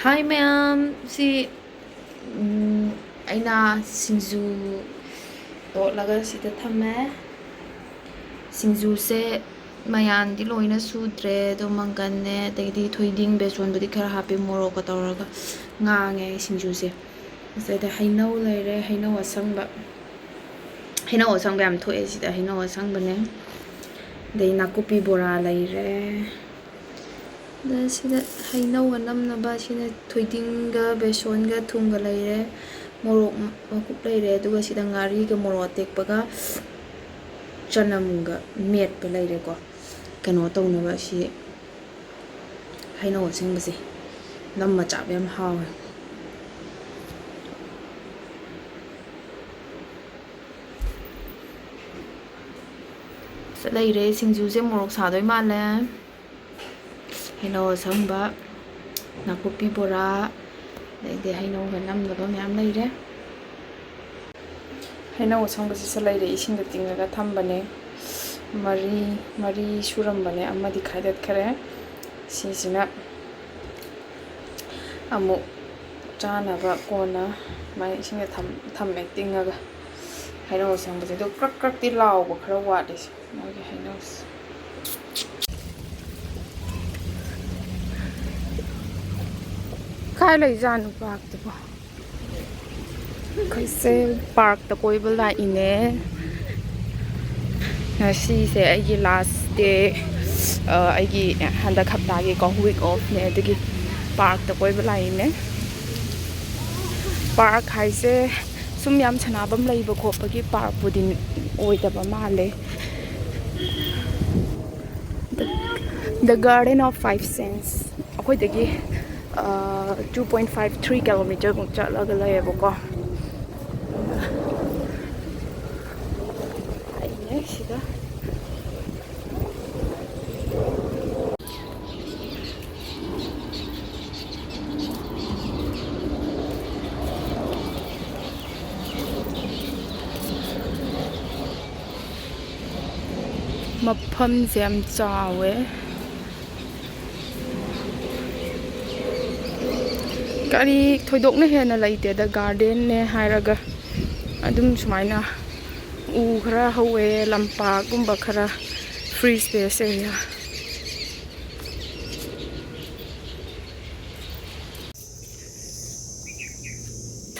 Hi ma'am, si aina singju totlaga sida thame. Singju se mayan di loina sudre do manganne dagdi thoiding beson budi khara happy moro ka tawraga ngange singju se. Sida hainau leire hainau asangba. Hainau asangba am thoe sida hainau asangba ne. Dei nakupi bora leire. Da sida hainau anam naba sida thoidinga besonga thunga leire morok makuk leire aduga sida ngari ga morok tekpaga chanamga met pa leire ko kano tawnaba si hainau asangba se nam macha yam hawe sa leire singju se morok sadoi male hainau asangba nakupi bora de hainau ga namdaba myam leire hainau asangba se leire ising da tingaga thambane mari surambane amadi khaidat khare sisina amu chanaba kona mai ising da thamme tingaga hainau asangba se do krak krak ti law ba khara wade se magi hainau khai lai janu park to ba kaise park ta koiba la ine ngasi se aigi last day aigi handa khapta gi ko week off ne digi park ta koiba la ine park haise sum yam chanabam leiba khopa gi park budin oidaba male the garden of 5 cents akoi dagi 2.53 kilometer gung chatlaga layebo aine sida mapam jam chawe kari thoidok na hena laite da garden ne hairaga adum sumaina u khara hawe lampa gumba khara free space area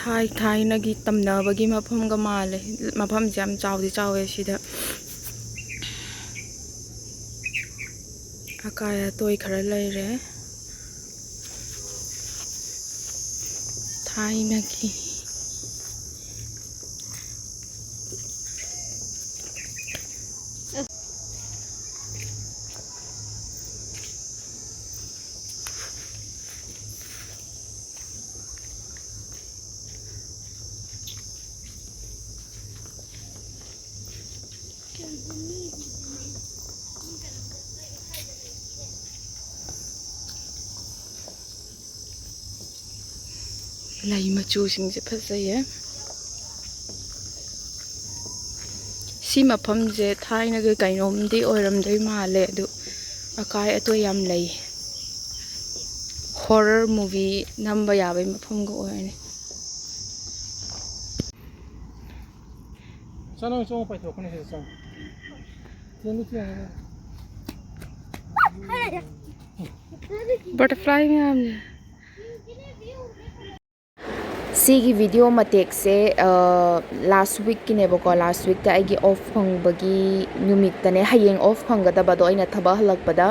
thai nagi tamna bagi mafam ga male mafam jam chawdi chawe sida akaya toy khara leire thai nagi lai machu sing se phasaye si mafam je thaina ga kainom di oiram dei male adu akai atoi yam lei horror movie namba yabai mafam ga oine Sana so pa to kone sa. butterfly myam sigi video matek se last week kine bako last week ta agi off phang bagi numit tane hayeng off phang gada bado aina thaba halak pada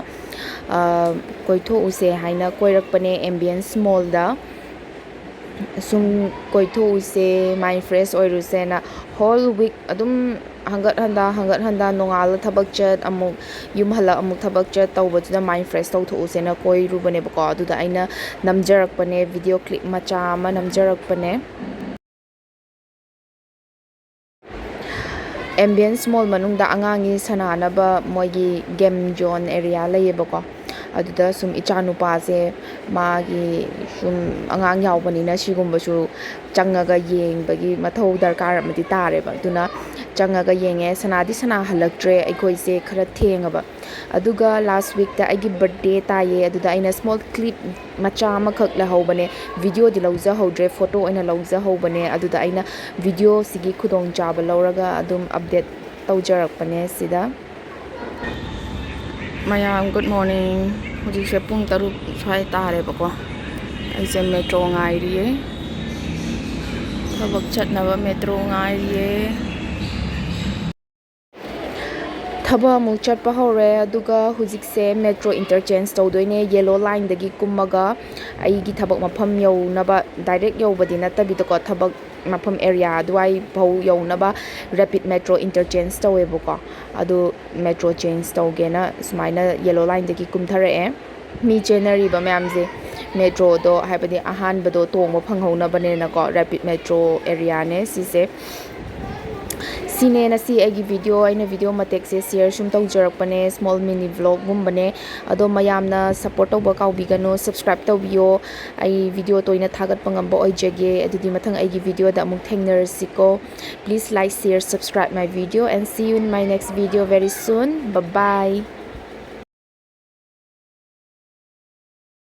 koitho use haina koirak pane ambience mall da sum koitho use mind fresh oiruse na whole week adum hangat handa nongal thabak chat amuk yum hala amuk thabak chat tawbajuna mind fresh taw thu use na koi ru bane bako adu da aina namjarak pane video clip macha ma namjarak pane ambience mall manung da angangi sanana ba moigi game zone area layebako aduda sum ichanupa se magi sum angang yawbani na sigumba su changaga yeng bagi mathau darkar amati tare ba duna ꯆꯪꯉꯒ ꯌꯦꯡꯉꯦ ꯁꯅꯥꯗꯤ ꯁꯅꯥꯍꯜꯂꯛꯇ꯭ꯔꯦ ꯑꯩꯈꯣꯏꯁꯦ ꯈꯔ ꯊꯦꯡꯉꯕ ꯑꯗꯨꯒ ꯂꯥꯁ ꯋꯤꯛꯇ ꯑꯩꯒꯤ birthday ꯇꯥꯏꯌꯦ ꯑꯗꯨꯗ ꯑꯩꯅ ꯁ꯭ꯃꯣꯜ ꯀ꯭ꯂꯤꯞ ꯃꯆꯥ ꯑꯃꯈꯛ ꯂꯧꯍꯧꯕꯅꯦ ꯚꯤꯗꯤꯑꯣꯗꯤ ꯂꯧꯖꯍꯧꯗ꯭ꯔꯦ ꯐꯣꯇꯣ ꯑꯣꯏꯅ ꯂꯧꯖꯍꯧꯕꯅꯦ ꯑꯗꯨꯗ ꯑꯩꯅ ꯚꯤꯗꯤꯑꯣꯁꯤꯒꯤ ꯈꯨꯗꯣꯡꯆꯥꯕ ꯂꯧꯔꯒ ꯑꯗꯨꯝ ꯑꯞꯗꯦꯠ ꯇꯧꯖꯔꯛꯄꯅꯦ ꯁꯤꯗ ꯃꯌꯥꯝ ꯒꯨꯗ ꯃꯣꯔꯅꯤꯡ ꯍꯧꯖꯤꯛꯁꯦ ꯄꯨꯡ 6 ꯁ꯭ꯋꯥꯏ ꯇꯥꯔꯦꯕꯀꯣ ꯑꯩꯁꯦ ꯃꯦꯇ꯭ꯔꯣ ꯉꯥꯏꯔꯤꯌꯦ ꯊꯕꯛ ꯆꯠꯅꯕ ꯃꯦꯇ꯭ꯔꯣ ꯉꯥꯏꯔꯤꯌꯦ ꯊꯕꯛ ꯑꯃꯨꯛ ꯆꯠꯄ ꯍꯧꯔꯦ ꯑꯗꯨꯒ ꯍꯧꯖꯤꯛꯁꯦ ꯃꯦꯇ꯭ꯔꯣ ꯏꯟꯇꯔꯆꯦꯟꯖ ꯇꯧꯗꯣꯏꯅꯦ ꯌꯦꯂꯣ ꯂꯥꯏꯟꯗꯒꯤ ꯀꯨꯝꯃꯒ ꯑꯩꯒꯤ ꯊꯕꯛ ꯃꯐꯝ ꯌꯧꯅꯕ ꯗꯥꯏꯔꯦꯛ ꯌꯧꯕꯗꯤ ꯅꯠꯇꯕꯤꯗꯀꯣ ꯊꯕꯛ ꯃꯐꯝ ꯑꯦꯔꯤꯌꯥ ꯑꯗꯨꯋꯥꯏ ꯐꯥꯎ ꯌꯧꯅꯕ ꯔꯦꯄꯤꯠ ꯃꯦꯇ꯭ꯔꯣ ꯏꯟꯇꯔꯆꯦꯟꯖ ꯇꯧꯋꯦꯕꯀꯣ ꯑꯗꯨ ꯃꯦꯇ꯭ꯔꯣ ꯆꯦꯟꯖ ꯇꯧꯒꯦꯅ ꯁꯨꯃꯥꯏꯅ ꯌꯦꯂꯣ ꯂꯥꯏꯟꯗꯒꯤ ꯀꯨꯝꯊꯔꯛꯑꯦ ꯃꯤ ꯆꯦꯟꯅꯔꯤꯕ ꯃꯌꯥꯝꯁꯦ ꯃꯦꯇ꯭ꯔꯣꯗꯣ ꯍꯥꯏꯕꯗꯤ ꯑꯍꯥꯟꯕꯗꯣ ꯇꯣꯡꯕ ꯐꯪꯍꯧꯅꯕꯅꯦꯅꯀꯣ ꯔꯦꯄꯤꯠ ꯃꯦꯇ꯭ꯔꯣ ꯑꯦꯔꯤꯌꯥꯅꯦ ꯁꯤꯁꯦ ꯁꯤꯅꯦ ꯉꯁꯤ ꯑꯩꯒꯤ ꯚꯤꯗꯤꯑꯣ ꯑꯩꯅ ꯚꯤꯗꯤꯑꯣ ꯃꯇꯦꯛꯁꯦ ꯁꯤꯌꯔ ꯁꯨꯝ ꯇꯧꯖꯔꯛꯄꯅꯦ ꯁ꯭ꯃꯣꯜ ꯃꯤꯅꯤ ꯚ꯭ꯂꯣꯒꯒꯨꯝꯕꯅꯦ ꯑꯗꯣ ꯃꯌꯥꯝꯅ ꯁꯞꯄꯣꯔꯠ ꯇꯧꯕ ꯀꯥꯎꯕꯤꯒꯅꯨ ꯁꯕꯁꯀ꯭ꯔꯥꯏꯕ ꯇꯧꯕꯤꯌꯣ ꯑꯩ ꯚꯤꯗꯤꯑꯣ ꯇꯣꯏꯅ ꯊꯥꯒꯠꯄ ꯉꯝꯕ ꯑꯣꯏꯖꯒꯦ ꯑꯗꯨꯗꯤ ꯃꯊꯪ ꯑꯩꯒꯤ ꯚꯤꯗꯤꯑꯣꯗ ꯑꯃꯨꯛ ꯊꯦꯡꯅꯔꯁꯤꯀꯣ ꯄ꯭ꯂꯤꯖ ꯂꯥꯏꯛ ꯁꯤꯌꯔ ꯁꯕꯁꯀ꯭ꯔꯥꯏꯕ my video and see you in my next video very soon by